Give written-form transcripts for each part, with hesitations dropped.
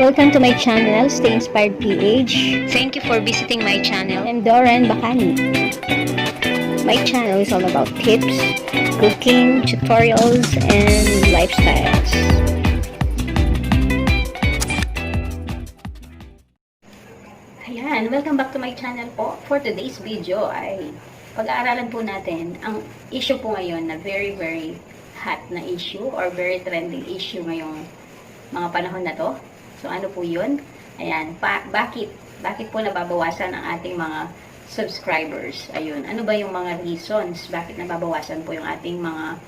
Welcome to my channel, Stay Inspired PH. Thank you for visiting my channel. I'm Doran Bakani. My channel is all about tips, cooking, tutorials, and lifestyles. Ayan, welcome back to my channel po. For today's video ay pag-aaralan po natin ang issue po ngayon na very hot na issue or very trending issue ngayong mga panahon na to. So ano po yun? Ayan, bakit po nababawasan ang ating mga subscribers? Ayun, ano ba yung mga reasons bakit nababawasan po yung ating mga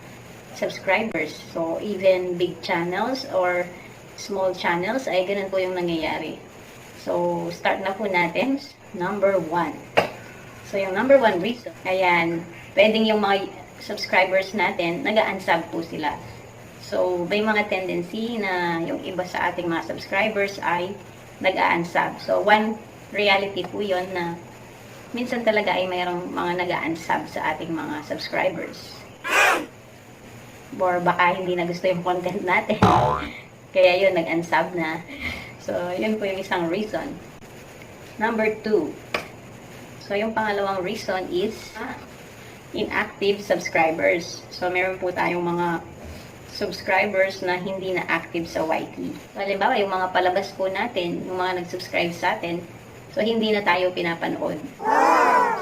subscribers? So even big channels or small channels ay ganun po yung nangyayari. So start na po natin. Number 1. So yung number 1 reason, ayan, pwedeng yung mga subscribers natin, nag-unsub po sila. So, may mga tendency na yung iba sa ating mga subscribers ay nag-unsub. So, one reality po yun na minsan talaga ay mayroong mga nag-unsub sa ating mga subscribers. Or baka hindi na gusto yung content natin. Kaya yun, nag-unsub na. So, yun po yung isang reason. Number 2. So, yung pangalawang reason is inactive subscribers. So, meron po tayong mga subscribers na hindi na active sa YT. So, halimbawa, yung mga palabas po natin, yung mga nag-subscribe sa atin, so, hindi na tayo pinapanood.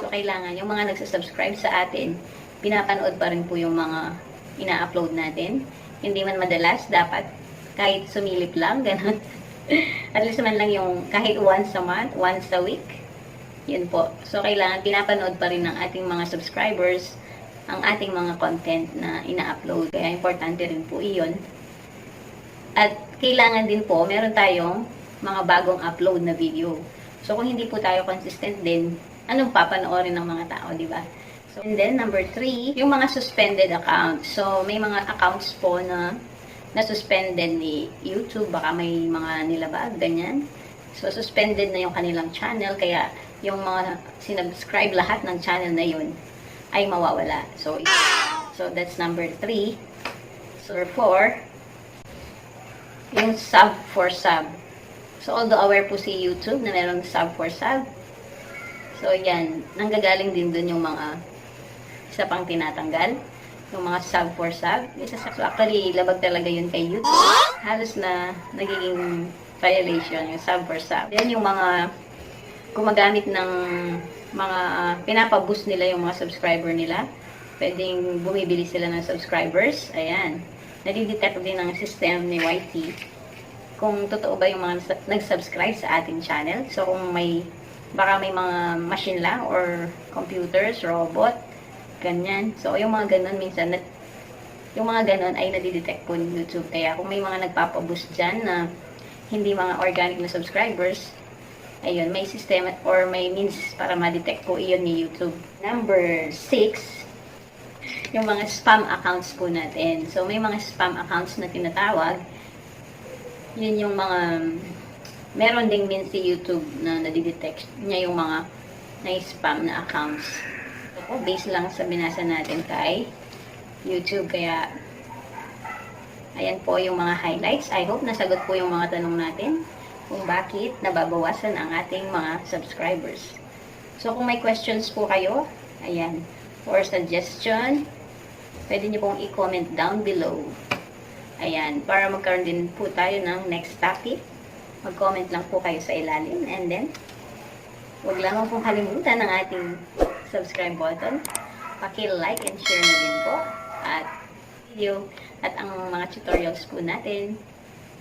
So, kailangan, yung mga nagsasubscribe sa atin, pinapanood pa rin po yung mga ina-upload natin. Hindi man madalas, dapat kahit sumilip lang, ganun. At least man lang yung kahit once a month, once a week. Yun po. So, kailangan pinapanood pa rin ng ating mga subscribers ang ating mga content na ina-upload. Kaya, importante rin po iyon. At, kailangan din po, meron tayong mga bagong upload na video. So, kung hindi po tayo consistent din, anong papanoorin ng mga tao, di ba? So, and then, number 3, yung mga suspended accounts. So, may mga accounts po na suspended ni YouTube. Baka may mga nilabag, ganyan. So, suspended na yung kanilang channel. Kaya, yung mga sinubscribe lahat ng channel na yun ay mawawala. So that's number 3. So, 4, yung sub for sub. So, although aware po si YouTube na meron sub for sub, so, yan, nanggagaling din dun yung mga isa pang tinatanggal. Yung mga sub for sub. So, actually, labag talaga yun kay YouTube. Halos na nagiging violation yung sub for sub. Then, yung mga gumagamit ng mga pinapaboost nila yung mga subscriber nila. Pwedeng bumibili sila ng subscribers. Ayan. Nadidetect din ng system ni YT kung totoo ba yung mga nag-subscribe sa ating channel. So, kung baka may mga machine lang or computers, robot, ganyan. So, yung mga ganun minsan, yung mga ganun ay nadidetect po ni YouTube. Kaya kung may mga nagpapaboost dyan na hindi mga organic na subscribers, ayun, may system or may means para ma-detect po iyon ni YouTube. Number 6, yung mga spam accounts po natin. So, may mga spam accounts na tinatawag. Yun yung mga, meron ding means si YouTube na nadidetect niya yung mga na-spam na accounts. So, based lang sa binasa natin kay YouTube. Kaya, ayan po yung mga highlights. I hope nasagot po yung mga tanong natin kung bakit nababawasan ang ating mga subscribers. So, kung may questions po kayo, ayan, or suggestion, pwede nyo pong i-comment down below. Ayan, para magkaroon din po tayo ng next topic. Mag-comment lang po kayo sa ilalim. And then, huwag lang pong kalimutan ang ating subscribe button. Paki-like and share na din po. At video at ang mga tutorials po natin.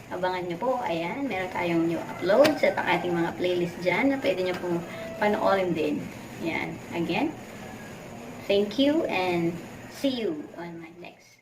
Abangan nyo po, ayan, meron tayong new uploads at ang ating mga playlist dyan na pwede nyo pong panoorin din. Ayan, again, thank you and see you on my next